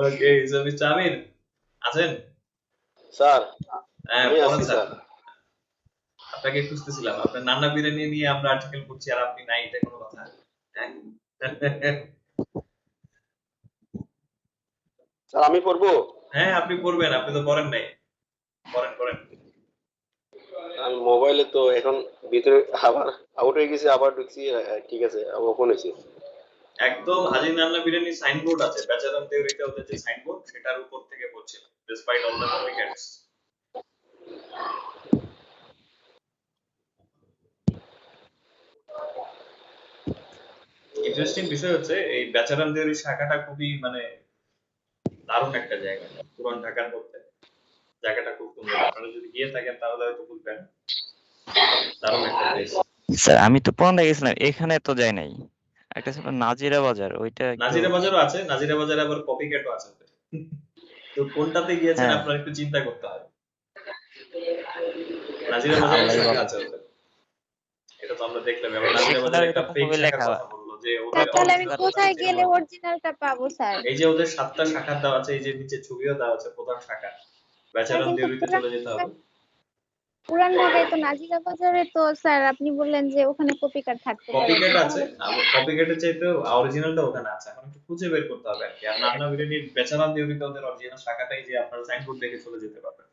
Okay, so Mr. আমির আছেন? স্যার হ্যাঁ, আমি পড়েন আছি স্যার। স্যার। আপনাকে খুঁজতেছিলাম, আপনার নান্না বিরিয়ানি নিয়ে আমরা আর্টিকেল করছি আর আপনি নাই, এটা কোনো কথা? হ্যাঁ? স্যার আমি পড়বো। হ্যাঁ, আপনি পড়বেন, আপনি তো পড়েন নাই। পড়েন পড়েন। আমি মোবাইলে তো এখন ভিতরে আবার আউট হয়ে গেছি, আবার ঢুকছি। ঠিক আছে, ওপেন হয়েছে। একদম হাজি নান্না বিরিয়ানি সাইনবোর্ড আছে, ব্যাচেলর থিওরিতে ওদের যে সাইনবোর্ড সেটার উপর থেকে পড়ছিল, ডিসপাইট অল দ্য কপিক্যাটস। ইন্টারেস্টিং বিষয় হচ্ছে এই ব্যাচেলর থিওরি শাখাটা খুবই মানে দারুণ একটা জায়গা পুরান ঢাকার মধ্যে। জায়গাটা খুব সুন্দর, আপনারা যদি গিয়ে থাকেন তাহলে হয়তো বুঝবেন, দারুণ একটা প্লেস। স্যার আমি তো পুরান ঢাকা গেছিলাম, এখানে তো যাই নাই। একটা ছিল নাজিরা বাজার, ওইটা একটু নাজিরা বাজারও আছে, নাজিরা বাজারে আবার কপিক্যাটও আছে। তো কোনটাতে গিয়েছেন হ্যাঁ আপনার একটু চিন্তা করতে হবে। নাজিরা বাজারে আল্লাহই শাখা ভালো। আছে ওদের, এটা তো আমরা দেখলাম। এবার নাজিরা সেখানে বাজারে একটা এরকম ফেক ভাবে শাখার লেখা। কথা বললো যে ওদের স্যার তাহলে আমি অরিজিনাল কোথায় শাখা গেলে অরিজিনালটা পাবো স্যার? এই যে ওদের 7টা শাখা দেওয়া আছে, এই যে নিচে ছবিও দেওয়া আছে প্রধান শাখা, স্যার ব্যাচেলর কিন্তু থিওরিতে চলে যেতে হবে। পুরান ঢাকায় তো নাজিরা বাজারে তো স্যার আপনি বললেন যে ওখানে কপিকার থাকতে পারে, কপিক্যাট আছে, কপিক্যাটের চাইতে অরিজিনালটা ওখানে আছে, এখন একটু খুঁজে বের করতে হবে আর কি। আর নান্না বিরিয়ানির ব্যাচেলর থিওরিতে ওদের অরিজিনাল শাখাটাই যে আপনারা সাইনবোর্ড দেখে চলে যেতে পারবেন,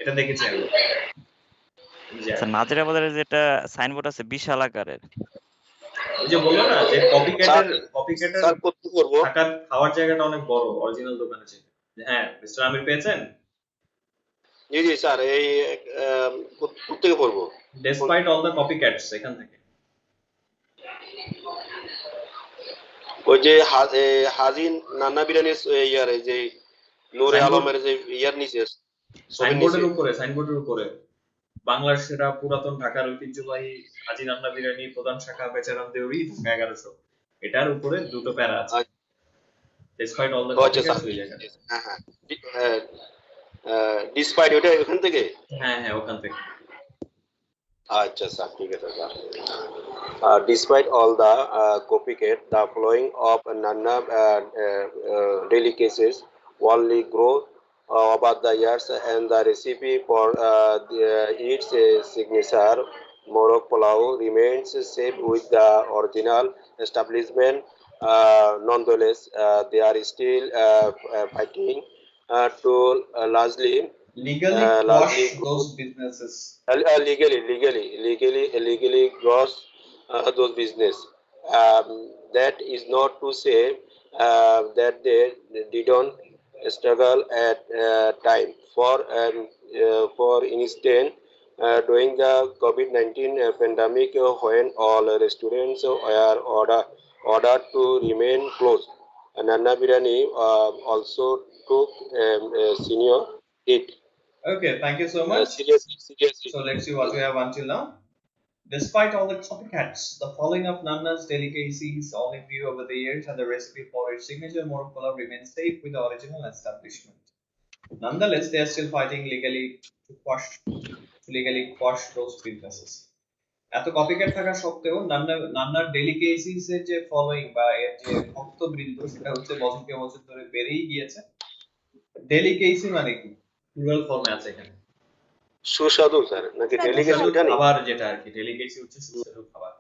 এটা দেখেছি আমি। স্যার নাজিরা বাজারে যেটা সাইনবোর্ড আছে বিশাল আকারের। ওই যে বললো না যে স্যার কপিক্যাটের স্যার কত করবো? থাকার খাওয়ার জায়গাটা অনেক বড় অরিজিনাল দোকানে ছিল। হ্যাঁ মিস্টার আমির পেয়েছেন? জি জি স্যার, এই কোথেকে পড়বো? ডেসপাইট অল দ্য কপিক্যাটস, এখান থেকে। ওই যে হাজি নান্না বিরিয়ানির ইয়ার, এই যে নূরে আলমের যে ইয়ার নিচে, ছবির নিচে। সাইনবোর্ডের উপরে বাংলার সেরা পুরাতন ঢাকার ঐতিহ্যবাহী হাজি নান্না বিরিয়ানি প্রধান শাখা বেচারাম দেউরি ঢাকা 1100, এটার উপরে দুটো প্যারা আছে, ডেসপাইট অল দ্য আচ্ছা স্যার, কপিক্যাটস ওই জায়গাটা। হ্যাঁ হ্যাঁ, ডিসপাইট ওটা এখান থেকে। হ্যাঁ হ্যাঁ ওখান থেকে। আচ্ছা স্যার, ঠিক আছে sir. Despite all the copycat, the following of Nana delicacies only grow over the years, and the recipe for its signature Morocco Pulao remains safe with the original establishment. Nonetheless, they are still fighting to largely Legally quash largely those businesses. legally gross those business. That is not to say that they didn't struggle at time. For instance, during the COVID-19 pandemic, when all restaurants were ordered to remain closed, Nana Biryani also took senior hit. Okay, thank you so much. Seriously. So let's see what we have until now. Despite all the copycats, the following of Nanna's delicacies only grew over the years, and the recipe for its signature Morocco pulao remains safe with the original establishment. Nonetheless, they are still fighting legally quash those businesses. এত copycat থাকা সত্ত্বেও নান্নার ডেলিকেসিস এর যে following বা এর যে ভক্তবৃন্দ সেটা হচ্ছে বছরকে বছর ধরে বেড়েই গিয়েছে। ডেলিকেসি মানে কি? প্লুরাল ফর্মে আছে এখানে। সুস্বাদু স্যার নাকি ডেলিকেসি? সুস্বাদু ওটা নেই খাবার যেটা আর কি, ডেলিকেসি হচ্ছে সুস্বাদু খাবার।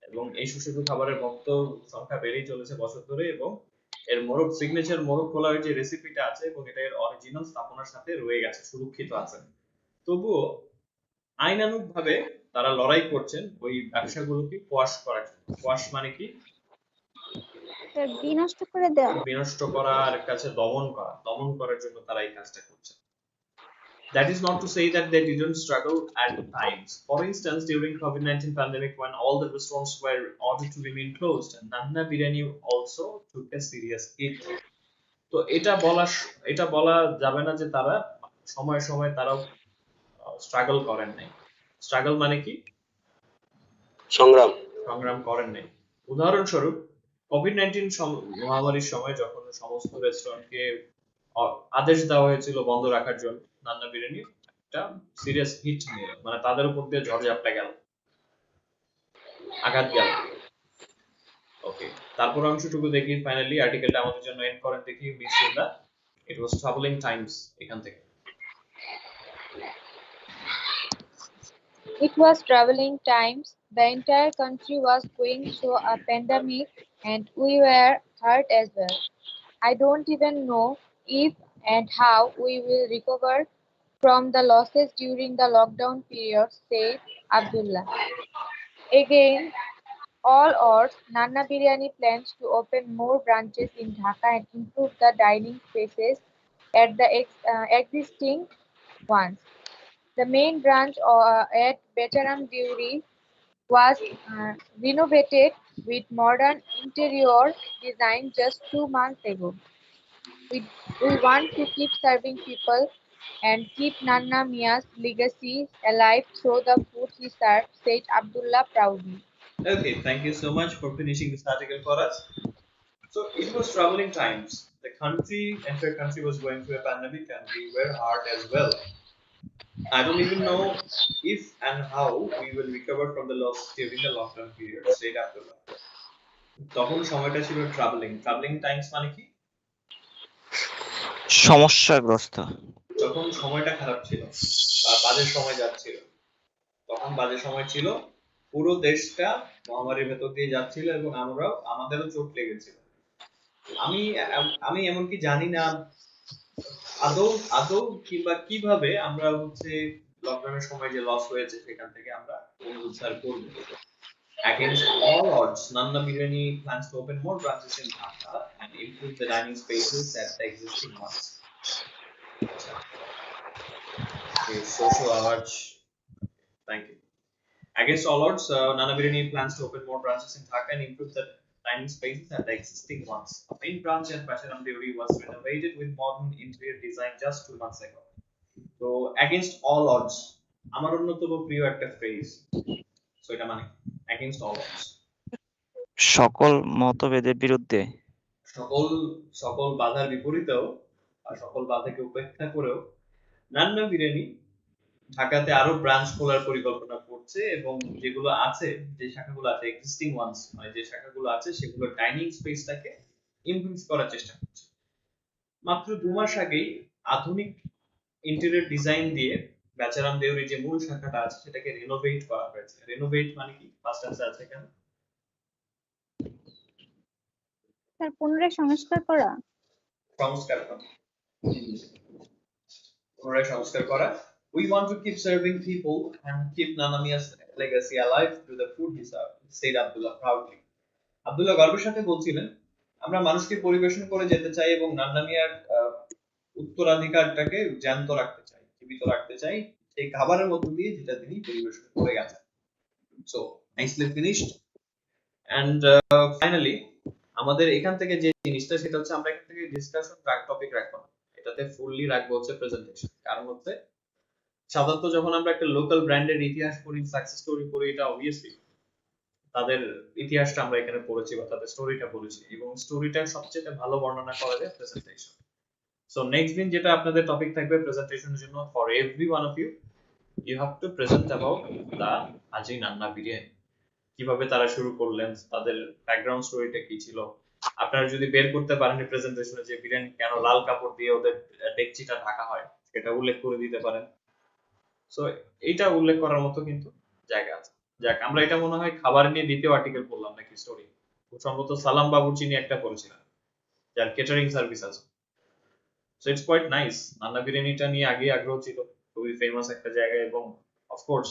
এবং এই সুস্বাদু খাবারের ভক্ত সংখ্যা বেড়েই চলেছে বছর ধরে, এবং এর সিগনেচার মোরগ পোলাওয়ের যে রেসিপিটা আছে এবং এটা এর অরিজিনাল স্থাপনার সাথে রয়ে গেছে, সুরক্ষিত আছে। তবুও আইনানুগভাবে তারা লড়াই করছেন ওই ব্যবসাগুলোকে কোয়াশ করার জন্য। কোয়াশ মানে কি? বিনষ্ট করে দেওয়া। বিনষ্ট করা আর কাছে দমন করার জন্য তারা এই কাজটা করছে। That is not to say that they didn't struggle at times. For instance, during COVID-19 pandemic, when all the restaurants were ordered to remain closed, Nanna Biryani also took a serious hit. তো এটা বলা যাবে না যে তারা সময় সময় তারাও স্ট্রাগল করেন নাই। স্ট্রাগল মানে কি? সংগ্রাম করেন নাই। উদাহরণস্বরূপ কোভিড-19 মহামারীর সময় যখন সমস্ত রেস্টুরেন্টকে আদেশ দেওয়া হয়েছিল বন্ধ রাখার জন্য, নান্না বিরিয়ানি একটা সিরিয়াস হিট নিয়ে মানে তাদের উপর দিয়ে ঝড়ঝাপটা গেল, আঘাত গেল। ওকে, তারপর অংশটুকু দেখি ফাইনালি আর্টিকেলটা আমাদের জন্য এন্ড করেন দেখি বিসমিল্লাহ। ইট ওয়াজ ট্রাভেলিং টাইমস, এখান থেকে। It was traveling times. The entire country was going through a pandemic and we were hurt as well. I don't even know if and how we will recover from the losses during the lockdown period, said Abdullah. Again, all odds, Nanna Biryani plans to open more branches in Dhaka and improve the dining spaces at the existing ones. The main branch at Betaram Dewey was renovated with modern interior design just 2 months ago. We want to keep serving people and keep Nanna Mia's legacy alive through the food he served, said Abdullah proudly. Okay, thank you so much for finishing this article for us. So it was troubling times. The entire country was going through a pandemic and we were hard as well. I don't even know if and how we will recover from the loss during the lockdown period, said Abdullah. তখন সময়টা ছিল travelling Times মানে কি? সমস্যাগ্রস্ত। যখন সময়টা খারাপ ছিল বা বাজে সময় যাচ্ছিল, তখন বাজে সময় ছিল, পুরো দেশটা মহামারীর ভেতর দিয়ে যাচ্ছিল এবং আমাদেরও চোট লেগেছিল। আমি আমি এমনকি জানি না আদৌ আদৌ কিংবা কিভাবে আমরা হচ্ছে লকডাউনের সময় যে লস হয়েছে সেখান থেকে আমরা পুনরুদ্ধার করব। Against all odds, Nanna Biryani plans to open more branches in Dhaka and improve the dining spaces at the existing ones. Okay, social awards. Thank you. Against all odds, Nanna Biryani plans to open more branches in Dhaka and improve the dining spaces at the existing ones. The main branch at Bacharam Deuri was renovated with modern interior design just 2 months ago. So, against all odds, আমার অন্যতম প্রিয় একটা phrase. So এটা মানে against all odds. সকল মতভেদের বিরুদ্ধে। সকল সকল বাধার বিপরীতেও আর সকল বাধাকে উপেক্ষা করেও নান্না বিরিয়ানি ঢাকাতে আরো ব্রাঞ্চ খোলার পরিকল্পনা করছে এবং যেগুলো আছে, যে শাখাগুলো আছে এক্সিস্টিং ওয়ান্স, মানে যে শাখাগুলো আছে সেগুলো ডাইনিং স্পেসটাকে ইমপ্রুভ করার চেষ্টা করছে। মাত্র 2 মাস আগেই আধুনিক ইন্টেরিয়র ডিজাইন দিয়ে বেচারাম দেউরি যে মূল শাখাটা আছে সেটাকে রিনোভেট করা হয়েছে। রিনোভেট মানে কি? ফার্স্ট আনসার আছে এখানে। স্যার পুনরায় সংস্কার করা। সংস্কার করা। পুনরায় সংস্কার করা। We want to keep serving people and keep Nana Mia's legacy alive through the food he served, said Abdullah proudly. Abdullah গর্বের সাথে বলছিলেন, আমরা মানুষকে পরিবেশন করে যেতে চাই এবং নান্না মিয়ার উত্তরাধিকারটাকে জ্যান্ত রাখতে চাই, জীবিত রাখতে চাই সেই খাবারের মধ্য দিয়ে যেটা তিনি পরিবেশন করে গেছেন। So nicely finished. And finally আমাদের এখান থেকে যে জিনিসটা সেটা হচ্ছে আমরা এখান থেকে ডিসকাশন টপিক রাখবো না, এটাতে ফুললি রাখবো হচ্ছে প্রেজেন্টেশন। কারণ হচ্ছে সাধারণত যখন আমরা একটা লোকাল ব্র্যান্ডের ইতিহাস পড়ি, সাকসেস স্টোরি পড়ি, এটা অবভিয়াসলি তাদের ইতিহাসটা আমরা এখানে পড়েছি বা তাদের স্টোরিটা পড়েছি এবং স্টোরিটা সবচেয়ে ভালো বর্ণনা করা যায় প্রেজেন্টেশন। সো নেক্সট দিন যেটা আপনাদের টপিক থাকবে প্রেজেন্টেশনের জন্য, for every one of you, you have to present about the Haji Nanna biryani. কিভাবে তারা শুরু করলেন, তাদের ব্যাকগ্রাউন্ড স্টোরিটা কি ছিল। আপনারা যদি বের করতে পারেন প্রেজেন্টেশনে যে বিরিয়ানি কেন লাল কাপড় দিয়ে ওদের ডেকচিটা ঢাকা হয় সেটা উল্লেখ করে দিতে পারেন। সো এইটা উল্লেখ করার মতো কিন্তু জায়গা আছে। যাক, আমরা এটা মনে হয় খাবার নিয়ে দ্বিতীয় আর্টিকেল পড়লাম নাকি স্টোরি, খুব সম্ভবত সালাম বাবুর্চি নিয়ে একটা পড়েছিলাম যার কেটারিং সার্ভিস আছে। So it's quite nice. Nanna বিরিয়ানিটা নিয়ে আগে আগ্রহ ছিল, খুবই ফেমাস একটা জায়গা এবং অফকোর্স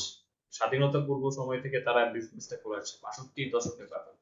স্বাধীনতা পূর্ব সময় থেকে তারা বিজনেসটা করে আসছে, ৬২ দশকের ব্যাপার।